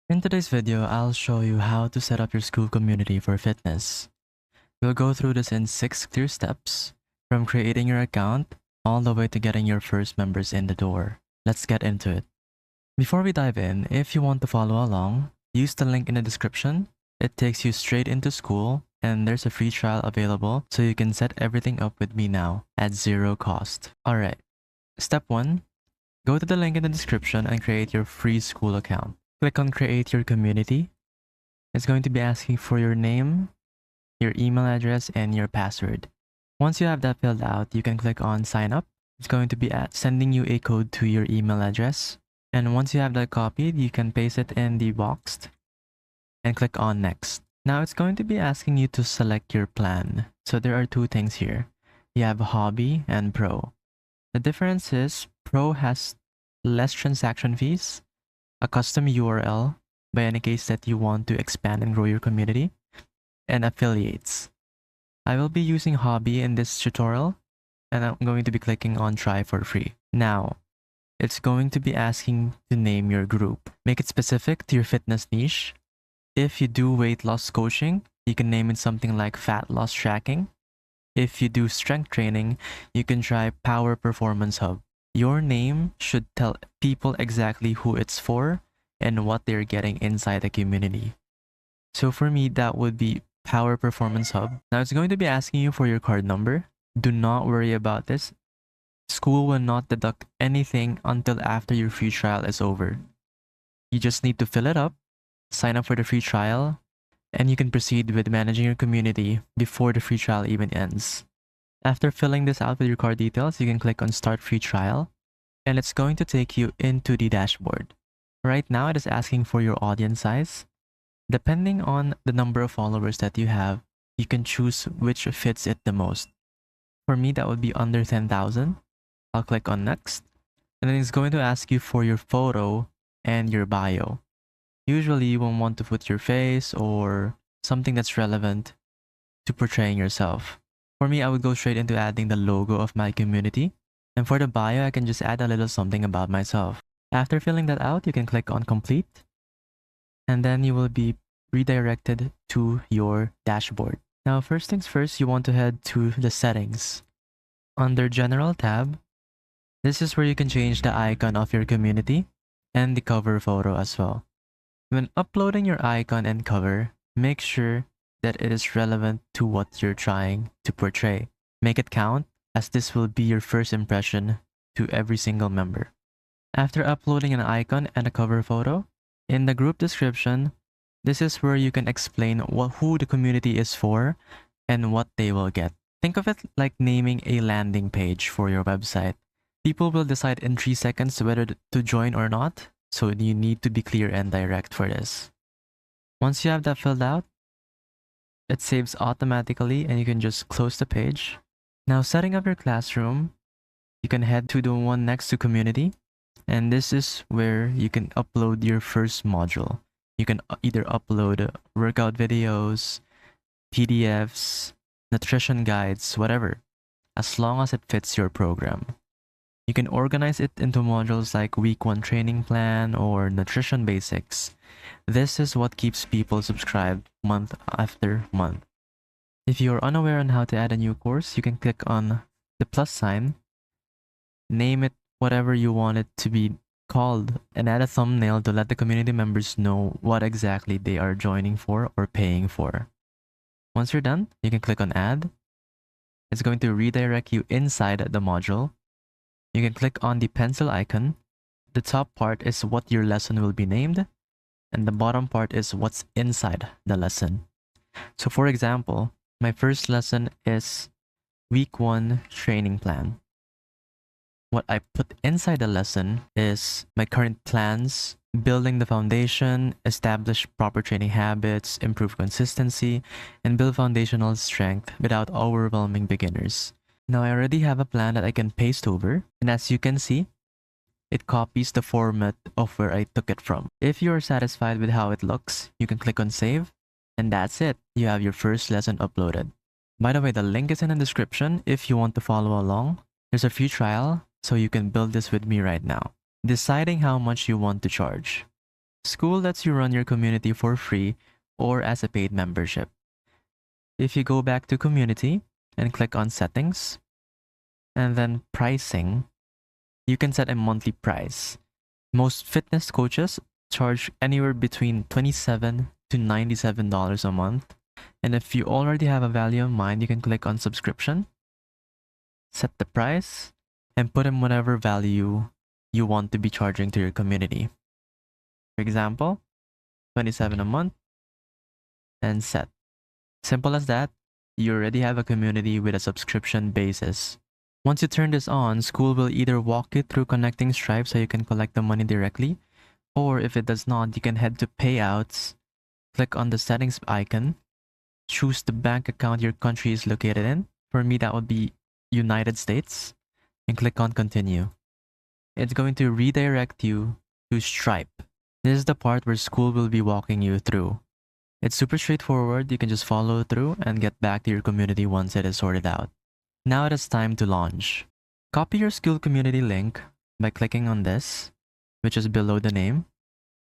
In today's video, I'll show you how to set up your Skool community for fitness. We'll go through this in 6 clear steps, from creating your account all the way to getting your first members in the door. Let's get into it. Before we dive in, if you want to follow along, use the link in the description. It takes you straight into Skool, and there's a free trial available so you can set everything up with me now at zero cost. Alright, step 1. Go to the link in the description and create your free Skool account. Click on Create Your Community. It's going to be asking for your name, your email address, and your password. Once you have that filled out, you can click on Sign Up. It's going to be sending you a code to your email address. And once you have that copied, you can paste it in the box and click on Next. Now it's going to be asking you to select your plan. So there are two things here. You have Hobby and Pro. The difference is Pro has less transaction fees, a custom URL by any case that you want to expand and grow your community, and affiliates. I will be using Hobby in this tutorial, and I'm going to be clicking on Try for free. Now, it's going to be asking to name your group. Make it specific to your fitness niche. If you do weight loss coaching, you can name it something like Fat Loss Tracking. If you do strength training, you can try Power Performance Hub. Your name should tell people exactly who it's for and what they're getting inside the community. So for me, that would be Power Performance Hub. Now it's going to be asking you for your card number. Do not worry about this. Skool will not deduct anything until after your free trial is over. You just need to fill it up, sign up for the free trial, and you can proceed with managing your community before the free trial even ends. After filling this out with your card details, you can click on Start Free Trial, and it's going to take you into the dashboard. Right now, it is asking for your audience size. Depending on the number of followers that you have, you can choose which fits it the most. For me, that would be under 10,000. I'll click on Next, and then it's going to ask you for your photo and your bio. Usually, you will want to put your face or something that's relevant to portraying yourself. For me, I would go straight into adding the logo of my community. And for the bio, I can just add a little something about myself. After filling that out, you can click on Complete. And then you will be redirected to your dashboard. Now, first things first, you want to head to the settings. Under General tab, this is where you can change the icon of your community and the cover photo as well. When uploading your icon and cover, make sure that it is relevant to what you're trying to portray. Make it count, as this will be your first impression to every single member. After uploading an icon and a cover photo, in the group description, this is where you can explain who the community is for and what they will get. Think of it like naming a landing page for your website. People will decide in 3 seconds whether to join or not, so you need to be clear and direct for this. Once you have that filled out, it saves automatically and you can just close the page. Now, setting up your classroom, you can head to the one next to community, and this is where you can upload your first module. You can either upload workout videos, PDFs, nutrition guides, whatever, as long as it fits your program. You can organize it into modules like Week 1 Training Plan or Nutrition Basics. This is what keeps people subscribed month after month. If you're unaware on how to add a new course, you can click on the plus sign, name it whatever you want it to be called, and add a thumbnail to let the community members know what exactly they are joining for or paying for. Once you're done, you can click on Add. It's going to redirect you inside the module. You can click on the pencil icon. The top part is what your lesson will be named, and the bottom part is what's inside the lesson. So for example, my first lesson is Week 1 Training Plan. What I put inside the lesson is my current plans, building the foundation, establish proper training habits, improve consistency, and build foundational strength without overwhelming beginners. Now I already have a plan that I can paste over, and as you can see, it copies the format of where I took it from. If you are satisfied with how it looks, you can click on Save, and that's it. You have your first lesson uploaded. By the way, the link is in the description if you want to follow along. There's a free trial, so you can build this with me right now. Deciding how much you want to charge. Skool lets you run your community for free or as a paid membership. If you go back to community and click on settings and then pricing, you can set a monthly price. Most fitness coaches charge anywhere between $27 to $97 a month. And if you already have a value in mind, you can click on subscription, set the price, and put in whatever value you want to be charging to your community. For example, $27 a month and set. Simple as that, you already have a community with a subscription basis. Once you turn this on, Skool will either walk you through connecting Stripe so you can collect the money directly, or if it does not, you can head to payouts, click on the settings icon, choose the bank account your country is located in. For me, that would be United States, and click on continue. It's going to redirect you to Stripe. This is the part where Skool will be walking you through. It's super straightforward. You can just follow through and get back to your community once it is sorted out. Now it is time to launch. Copy your Skool community link by clicking on this, which is below the name.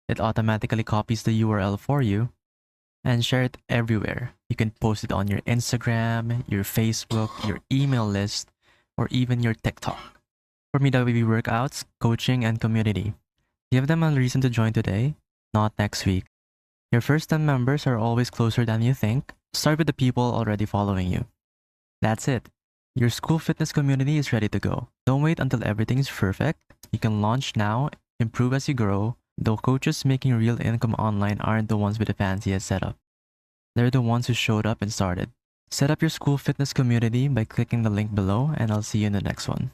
It automatically copies the URL for you and share it everywhere. You can post it on your Instagram, your Facebook, your email list, or even your TikTok. For me, that would be workouts, coaching, and community. Give them a reason to join today, not next week. Your first 10 members are always closer than you think. Start with the people already following you. That's it. Your Skool fitness community is ready to go. Don't wait until everything is perfect. You can launch now, improve as you grow. The coaches making real income online aren't the ones with the fanciest setup. They're the ones who showed up and started. Set up your Skool fitness community by clicking the link below, and I'll see you in the next one.